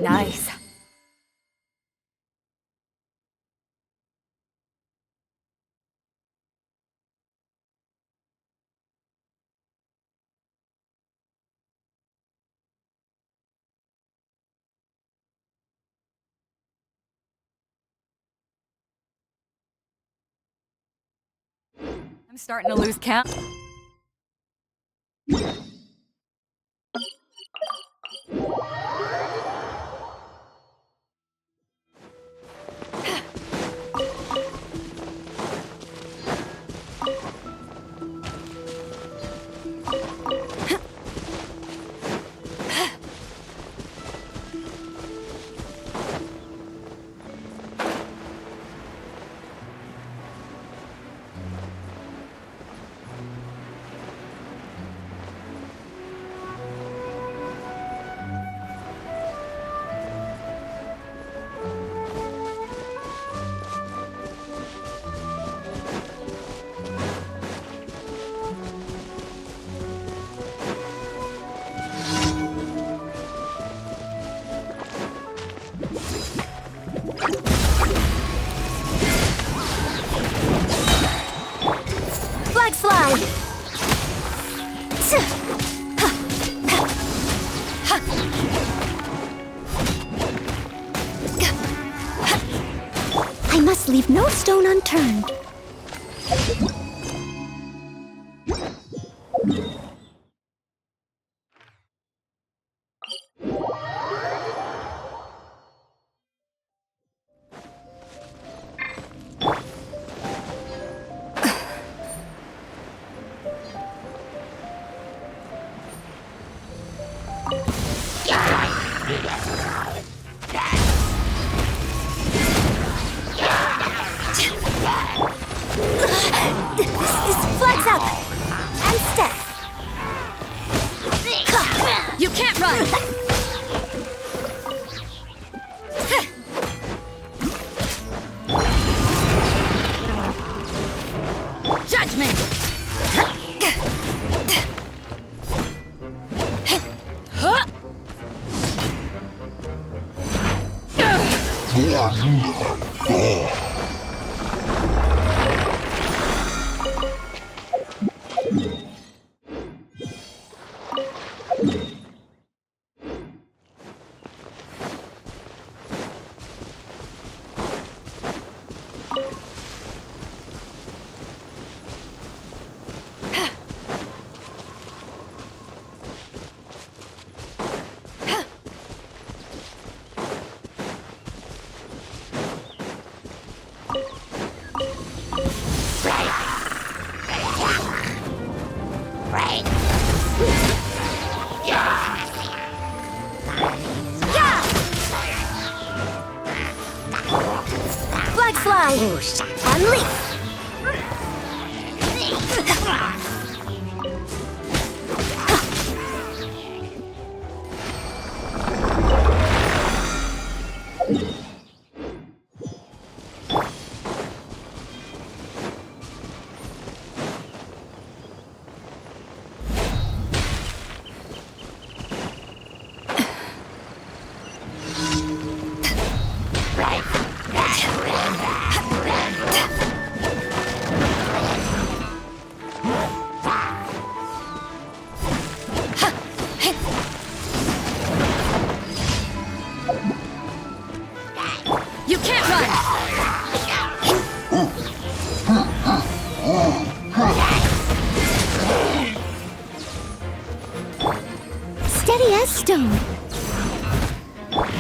Nice. I'm starting to lose count. Leave no stone unturned. Flags up! And step! You can't run! Judgment! Flag fly! Unleash! You can't run! Steady as stone.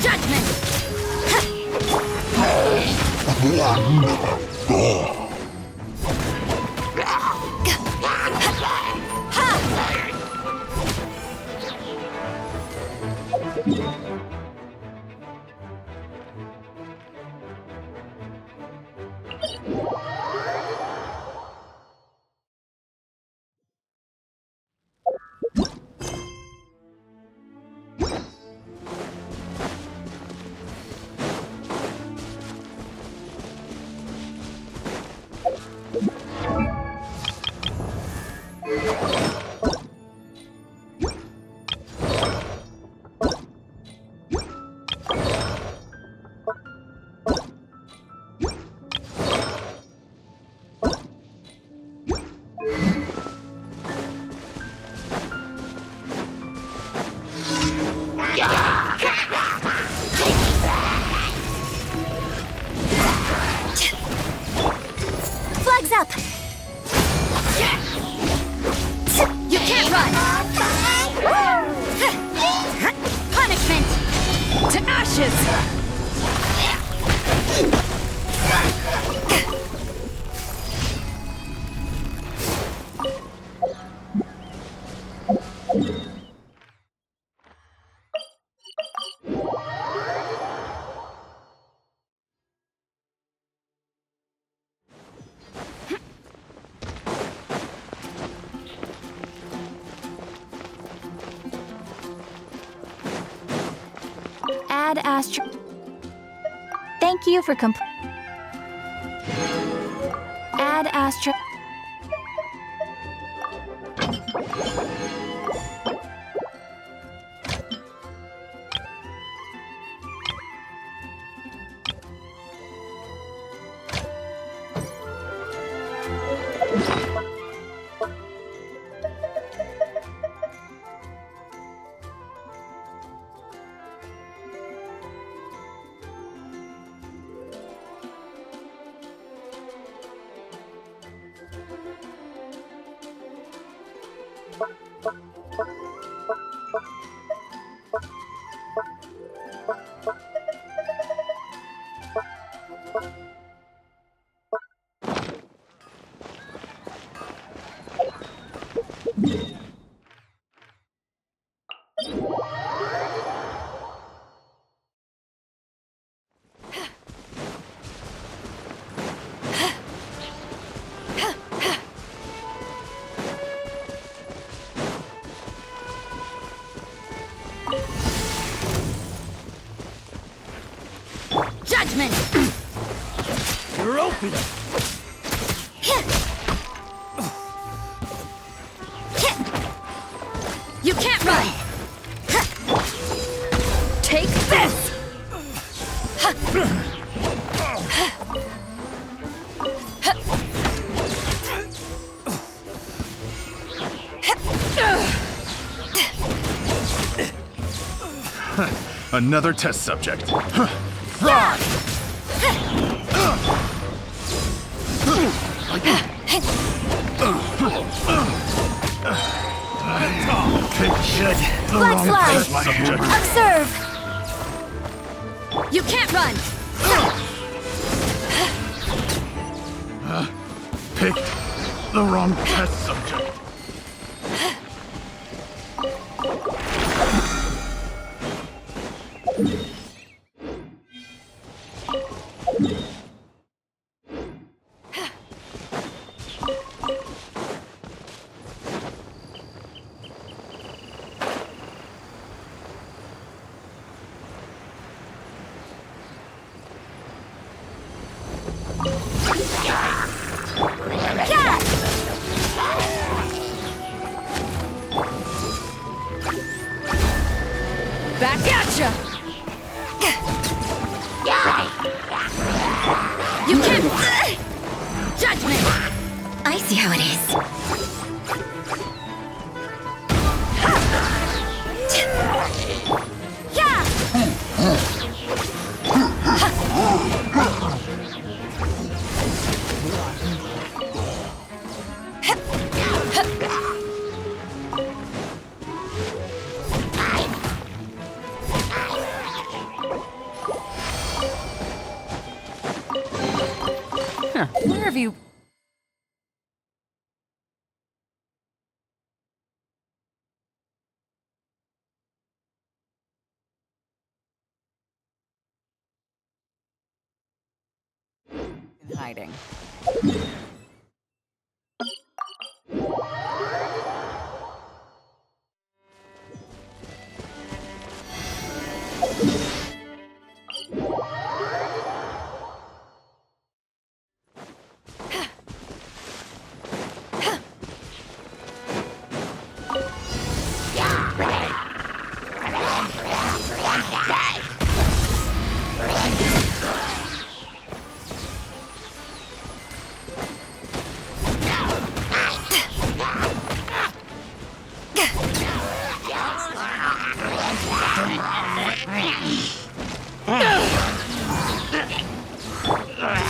Judgment! Flags up! You can't run! Punishment! To ashes! Add astro. Thank you for Add astro. Judgment! You're open! You can't run! Take this! Another test subject. Flag fly! Observe! You can't run! Picked the wrong test subject. Back at ya! You can't... Judgment! I see how it is. Yeah! Where have you... been hiding?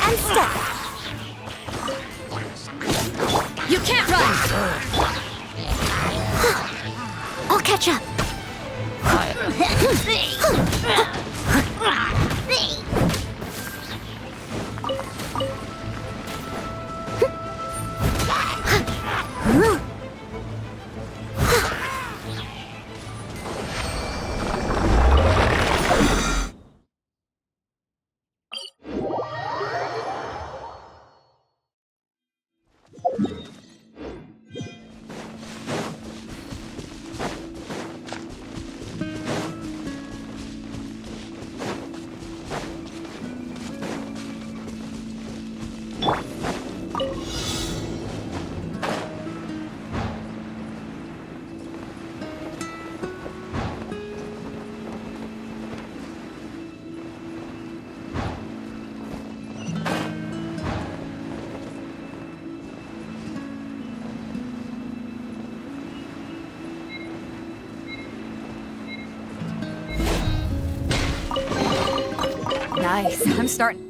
And step! You can't run! I'll catch up. Nice. I'm starting...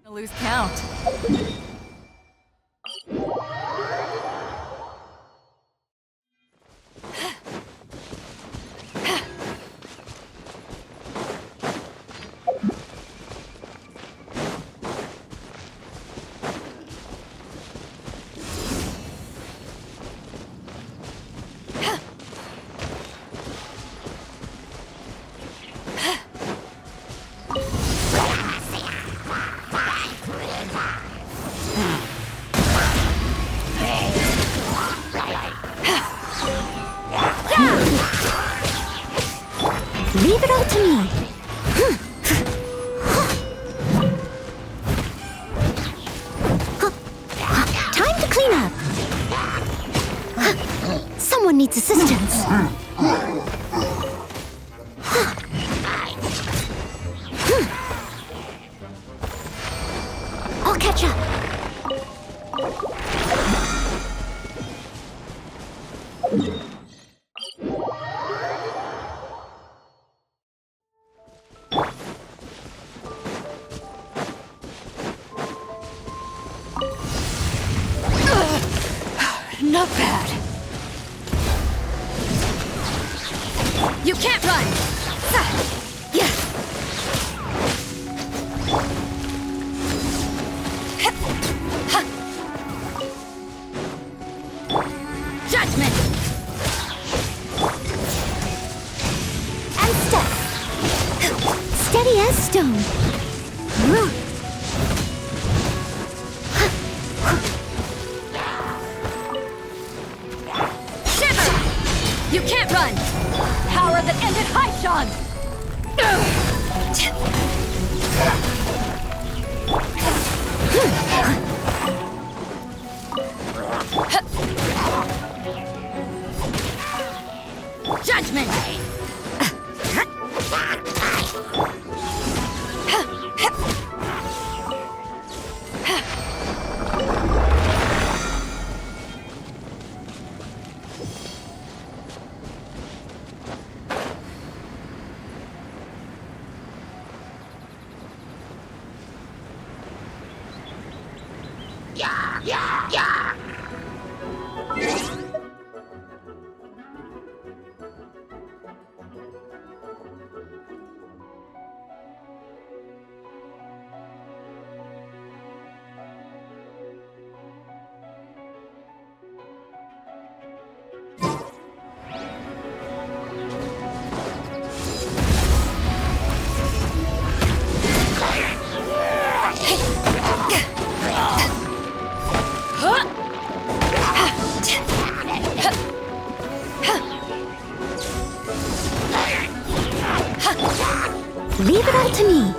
Lose count. Leave it all to me. Time to clean up. Someone needs assistance. I'll catch up. Not bad. You can't run! Yeah. Judgment! And step. Steady as stone. You can't run! Power that ended Haishan! Judgment! Leave it all to me.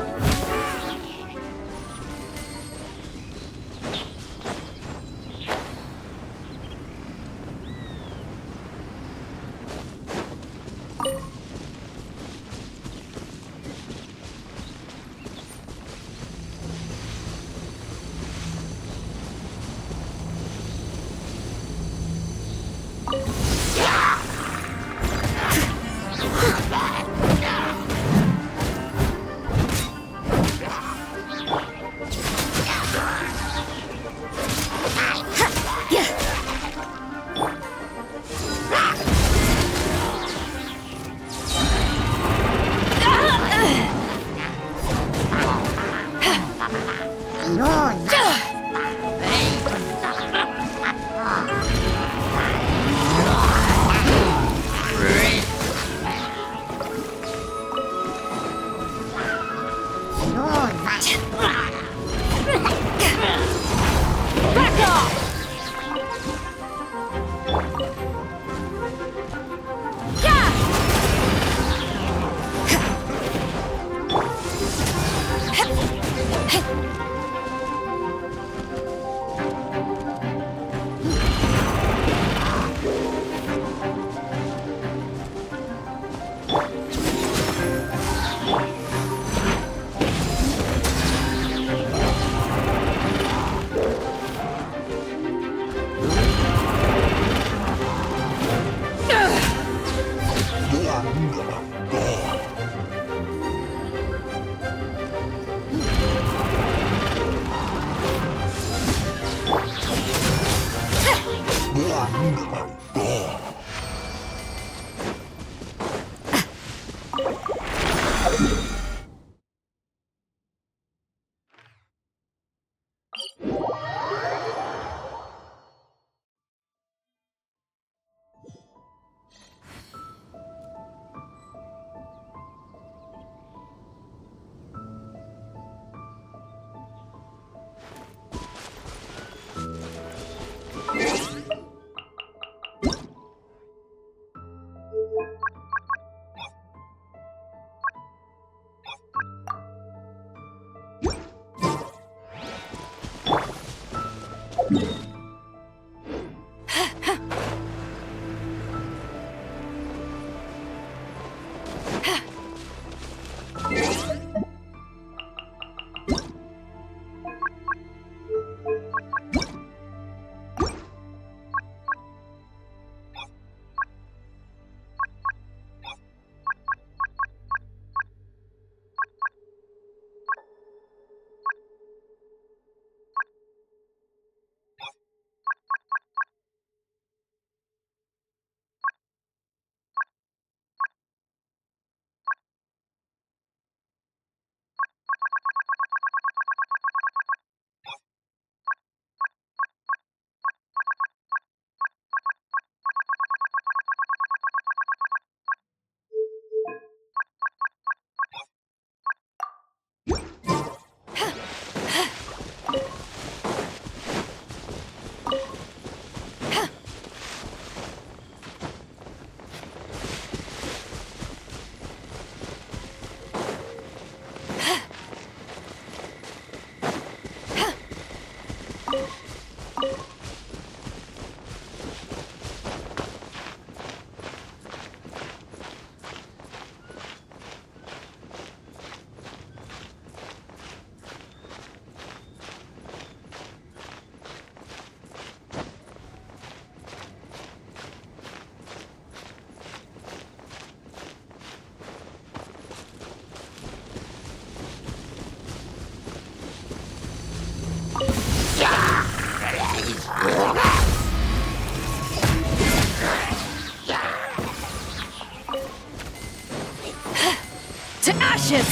To ashes!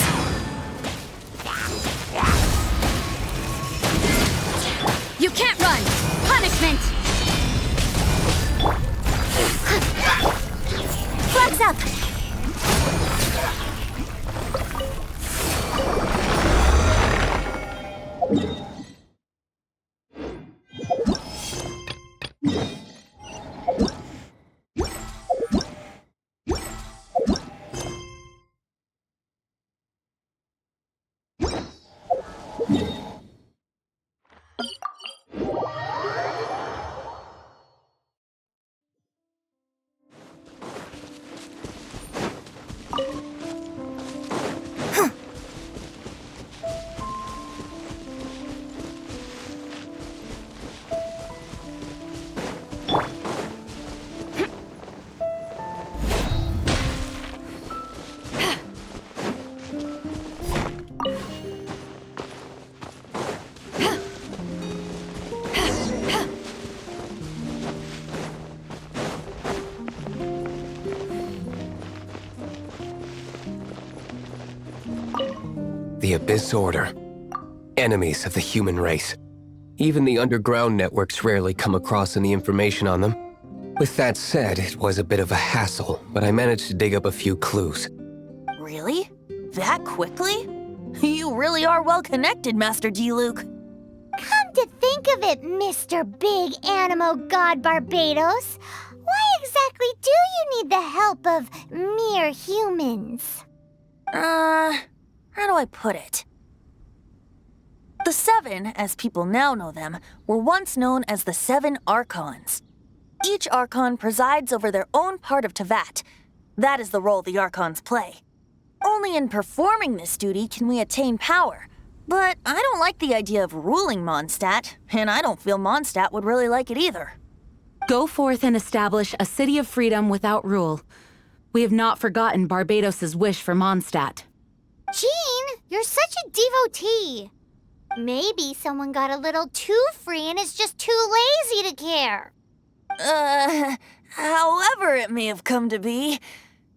You can't run! Punishment! Flags up! The Abyss Order. Enemies of the human race. Even the underground networks rarely come across any information on them. With that said, it was a bit of a hassle, but I managed to dig up a few clues. Really? That quickly? You really are well connected, Master D-Luke. Come to think of it, Mr. Big Animo God Barbados, why exactly do you need the help of mere humans? How do I put it? The Seven, as people now know them, were once known as the Seven Archons. Each Archon presides over their own part of Teyvat. That is the role the Archons play. Only in performing this duty can we attain power. But I don't like the idea of ruling Mondstadt, and I don't feel Mondstadt would really like it either. Go forth and establish a city of freedom without rule. We have not forgotten Barbados' wish for Mondstadt. Jean, you're such a devotee. Maybe someone got a little too free and is just too lazy to care. However it may have come to be,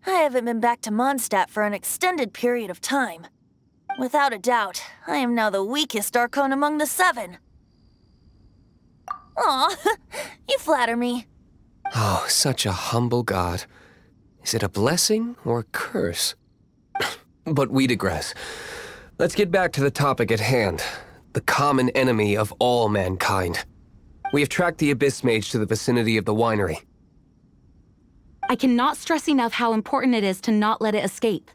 I haven't been back to Mondstadt for an extended period of time. Without a doubt, I am now the weakest Archon among the Seven. Aw, you flatter me. Oh, such a humble god. Is it a blessing or a curse? But we digress. Let's get back to the topic at hand. The common enemy of all mankind. We have tracked the Abyss Mage to the vicinity of the winery. I cannot stress enough how important it is to not let it escape.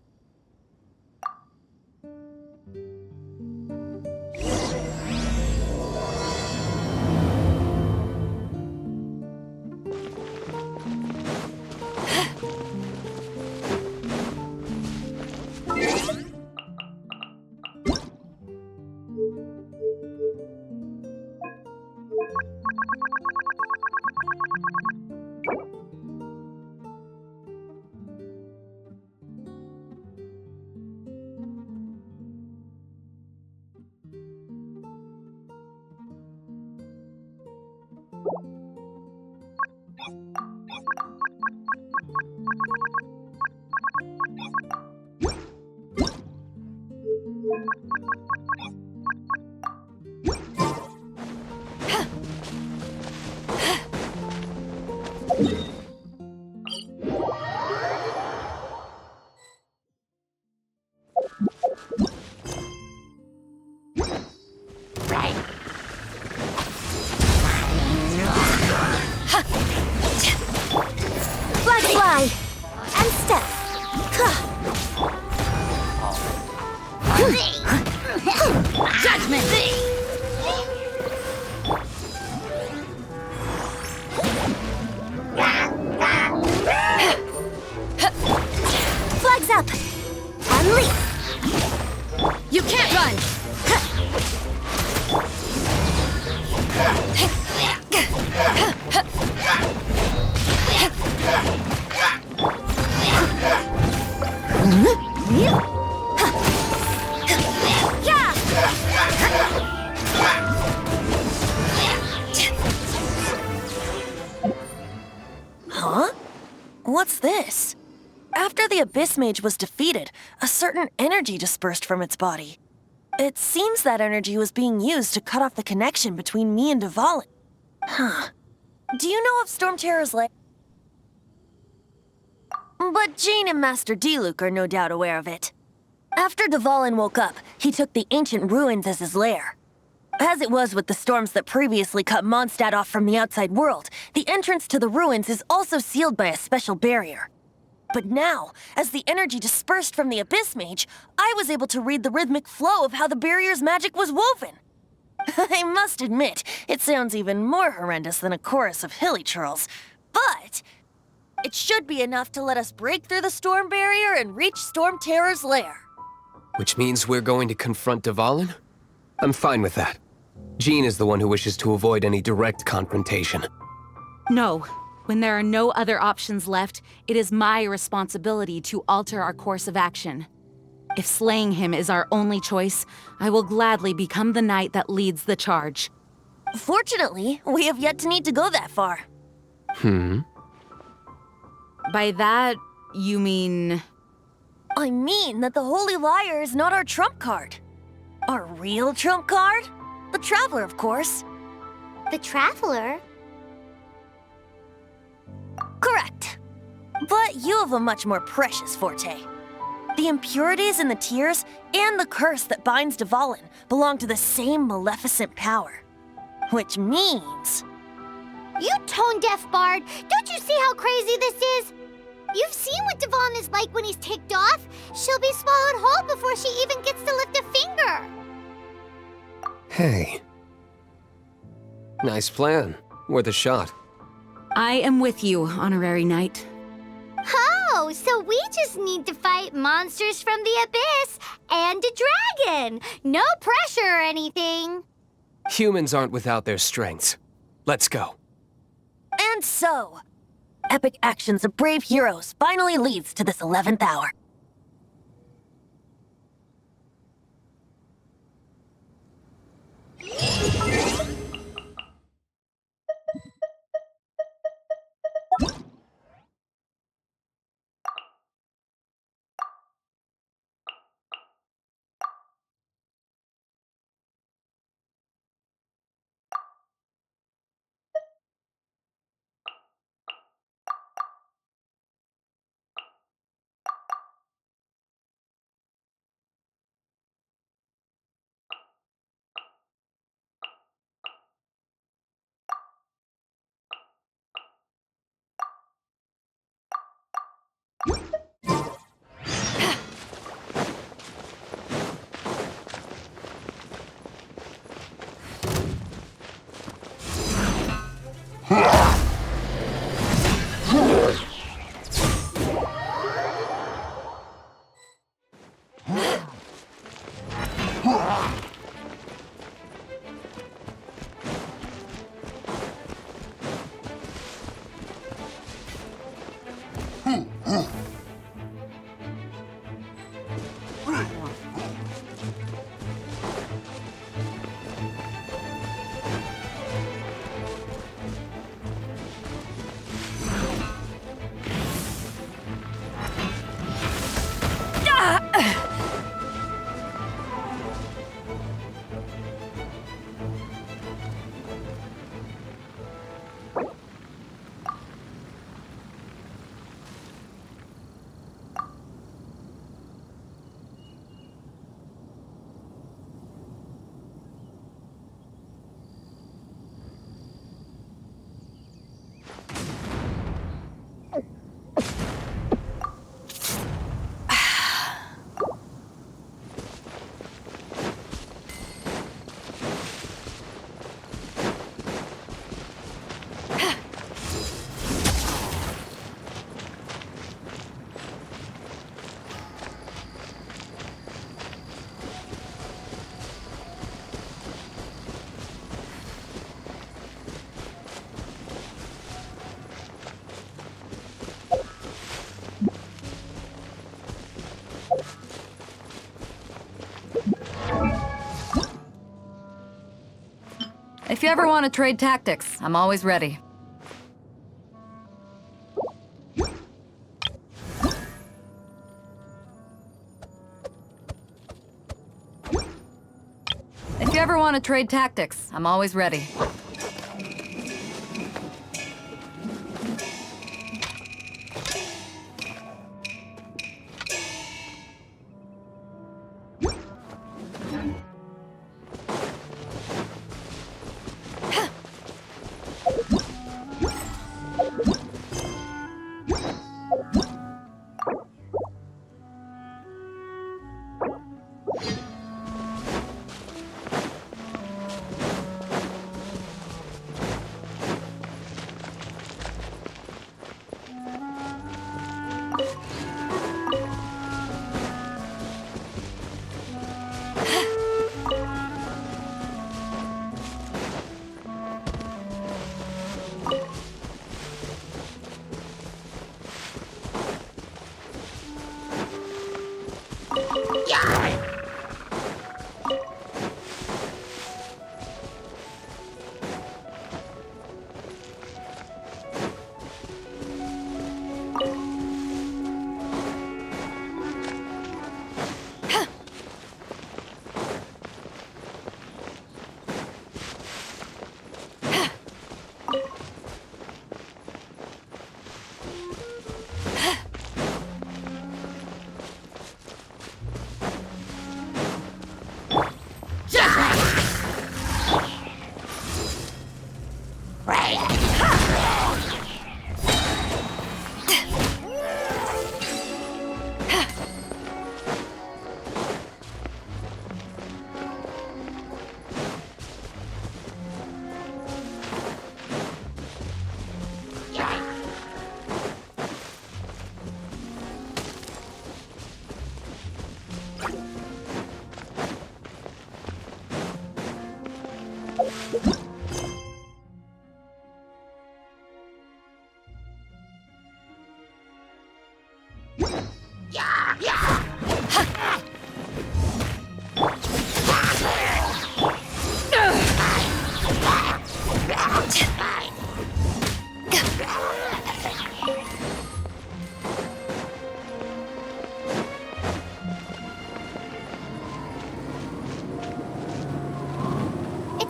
Flag fly! And step! Judgment! Flags up! And leap! You can't run! Huh? What's this? After the Abyss Mage was defeated, a certain energy dispersed from its body. It seems that energy was being used to cut off the connection between me and Dvalin. Huh. Do you know of Storm Terror's lair? But Jane and Master Diluc are no doubt aware of it. After Dvalin woke up, he took the ancient ruins as his lair. As it was with the storms that previously cut Mondstadt off from the outside world, the entrance to the ruins is also sealed by a special barrier. But now, as the energy dispersed from the Abyss Mage, I was able to read the rhythmic flow of how the barrier's magic was woven. I must admit, it sounds even more horrendous than a chorus of hilly churls, but it should be enough to let us break through the storm barrier and reach Storm Terror's lair. Which means we're going to confront Dvalin? I'm fine with that. Jean is the one who wishes to avoid any direct confrontation. No. When there are no other options left, it is my responsibility to alter our course of action. If slaying him is our only choice, I will gladly become the knight that leads the charge. Fortunately, we have yet to need to go that far. By that, you mean... I mean that the Holy Liar is not our trump card. Our real trump card? The Traveler, of course. The Traveler? Correct. But you have a much more precious forte. The impurities in the tears and the curse that binds Dvalin belong to the same maleficent power. Which means... You tone-deaf bard! Don't you see how crazy this is? You've seen what Dvalin is like when he's ticked off. She'll be swallowed whole before she even gets to lift a finger. Hey. Nice plan. Worth a shot. I am with you, Honorary Knight. Oh, so we just need to fight monsters from the abyss and a dragon. No pressure or anything. Humans aren't without their strengths. Let's go. And so, epic actions of brave heroes finally leads to this 11th hour. If you ever want to trade tactics, I'm always ready. If you ever want to trade tactics, I'm always ready.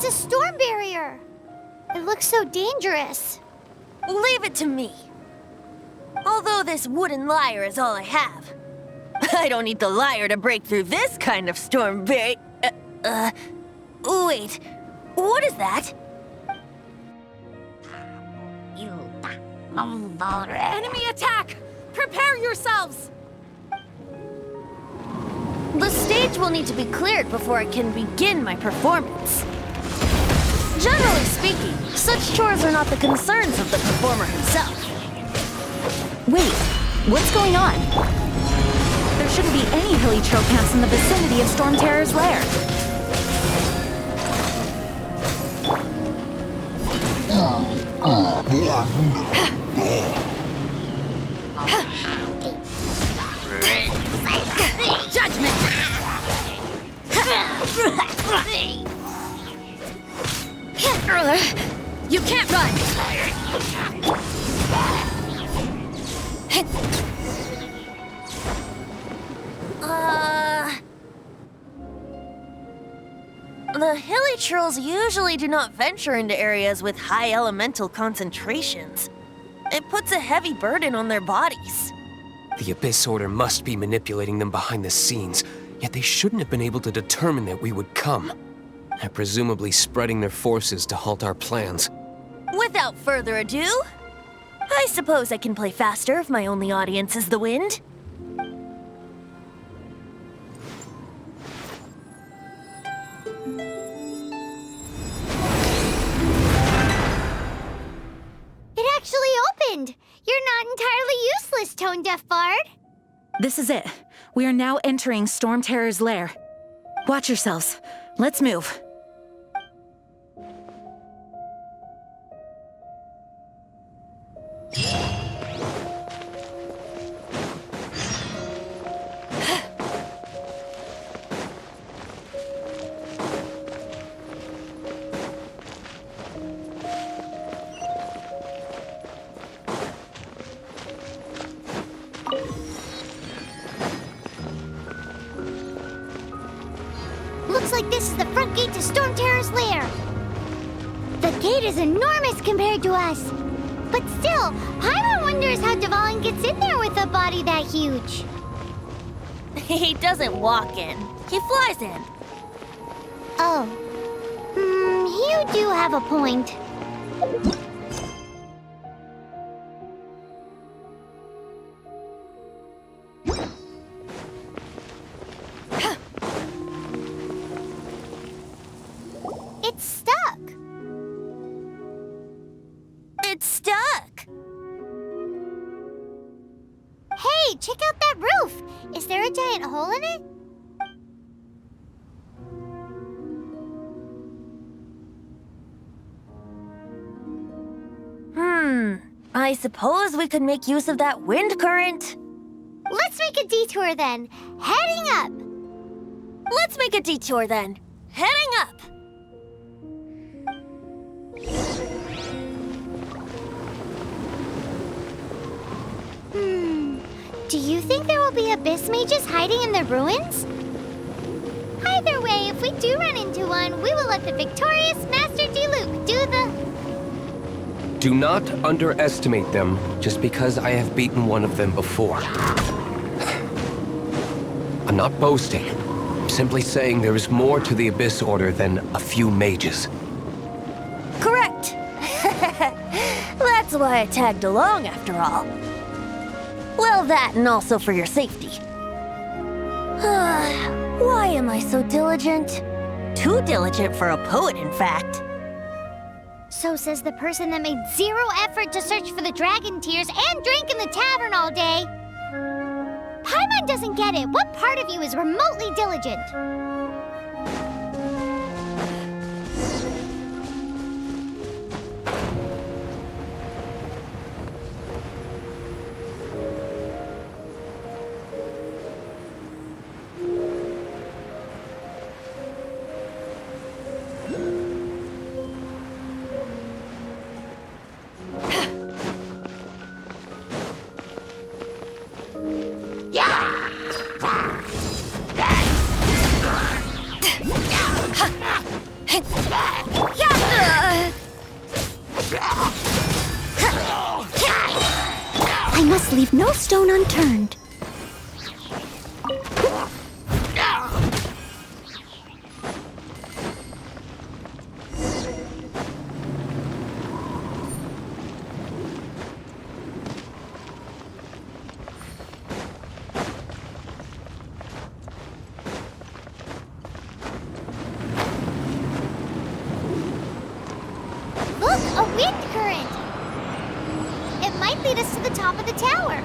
It's a storm barrier. It looks so dangerous. Leave it to me. Although this wooden lyre is all I have. I don't need the lyre to break through this kind of storm barrier. Wait. What is that? Enemy attack! Prepare yourselves! The stage will need to be cleared before I can begin my performance. Generally speaking, such chores are not the concerns of the performer himself. Wait, what's going on? There shouldn't be any hilly camps in the vicinity of Storm Terror's lair. judgment! You can't run! The hilly trolls usually do not venture into areas with high elemental concentrations. It puts a heavy burden on their bodies. The Abyss Order must be manipulating them behind the scenes, yet they shouldn't have been able to determine that we would come. They're presumably spreading their forces to halt our plans. Without further ado, I suppose I can play faster if my only audience is the wind. It actually opened! You're not entirely useless, Tone Deaf Bard. This is it. We are now entering Storm Terror's lair. Watch yourselves. Let's move. Looks like this is the front gate to Storm Terror's lair. The gate is enormous compared to us. But still, Paimon wonders how Dvalin gets in there with a body that huge. He doesn't walk in. He flies in. Oh. You do have a point. It's stuck. It's stuck. Hey, check out that roof. Is there a giant hole in it? I suppose we could make use of that wind current. Let's make a detour then. Heading up. Let's make a detour then. Heading up. Do you think there will be abyss mages hiding in the ruins? Either way, if we do run into one, we will let the victorious Master Diluc do the... Do not underestimate them just because I have beaten one of them before. I'm not boasting. I'm simply saying there is more to the Abyss Order than a few mages. Correct. That's why I tagged along after all. Well, that and also for your safety. Why am I so diligent? Too diligent for a poet, in fact. So says the person that made zero effort to search for the dragon tears and drink in the tavern all day. Paimon doesn't get it. What part of you is remotely diligent? I must leave no stone unturned. Look, a wind current! It might lead us to the top of the tower.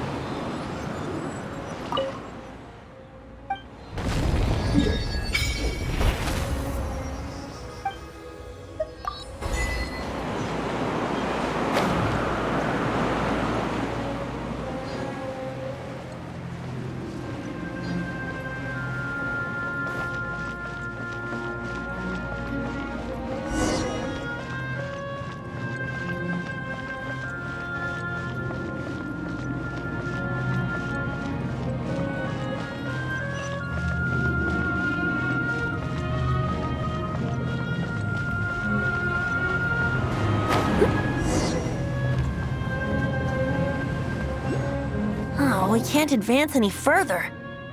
we can't advance any further.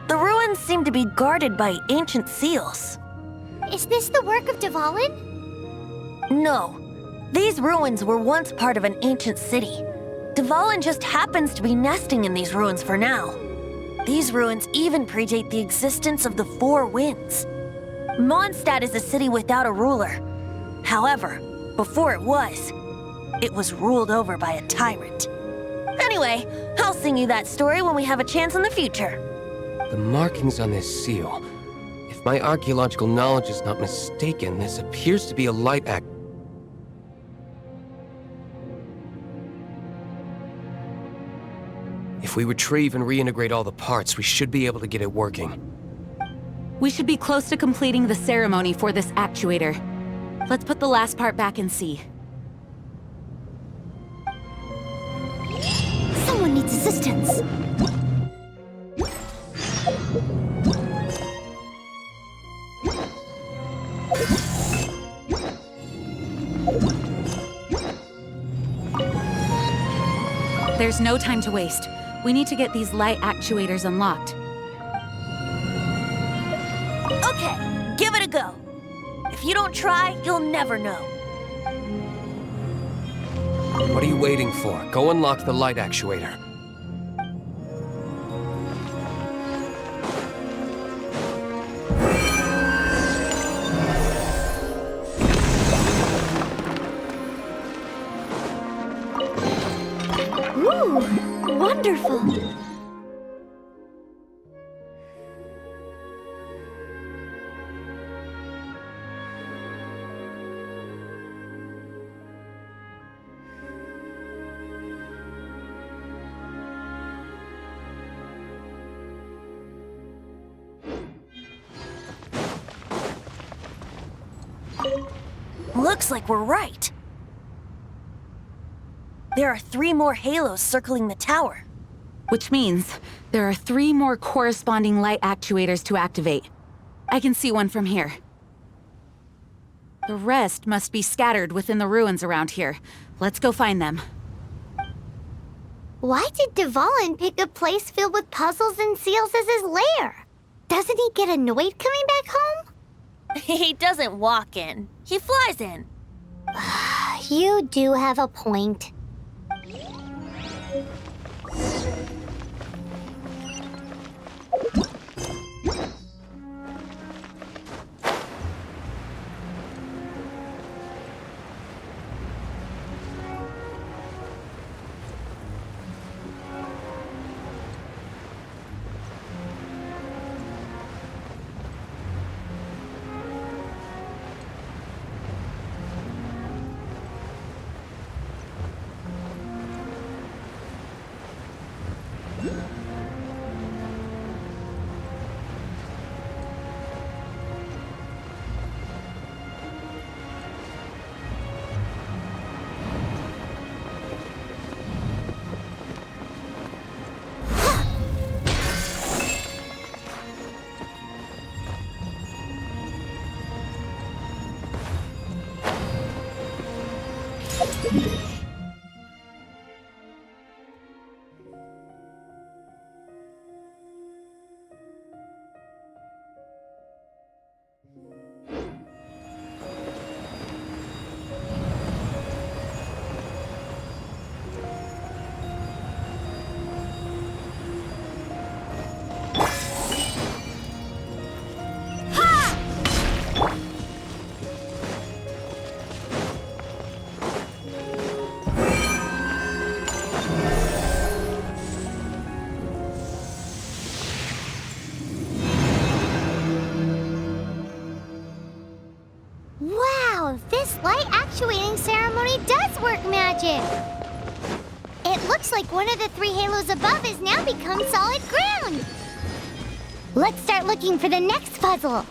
The ruins seem to be guarded by ancient seals. Is this the work of Dvalin? No. These ruins were once part of an ancient city. Dvalin just happens to be nesting in these ruins for now. These ruins even predate the existence of the Four Winds. Mondstadt is a city without a ruler. However, before it was ruled over by a tyrant. Anyway, I'll sing you that story when we have a chance in the future. The markings on this seal. If my archaeological knowledge is not mistaken, this appears to be a light act. If we retrieve and reintegrate all the parts, we should be able to get it working. We should be close to completing the ceremony for this actuator. Let's put the last part back and see. Someone needs assistance. There's no time to waste. We need to get these light actuators unlocked. Okay, give it a go. If you don't try, you'll never know. What are you waiting for? Go unlock the light actuator. Ooh, wonderful. Looks like we're right. There are 3 more halos circling the tower. Which means there are 3 more corresponding light actuators to activate. I can see one from here. The rest must be scattered within the ruins around here. Let's go find them. Why did Dvalin pick a place filled with puzzles and seals as his lair? Doesn't he get annoyed coming back home? He doesn't walk in. He flies in. You do have a point. This light actuating ceremony does work magic! It looks like one of the 3 halos above has now become solid ground! Let's start looking for the next puzzle!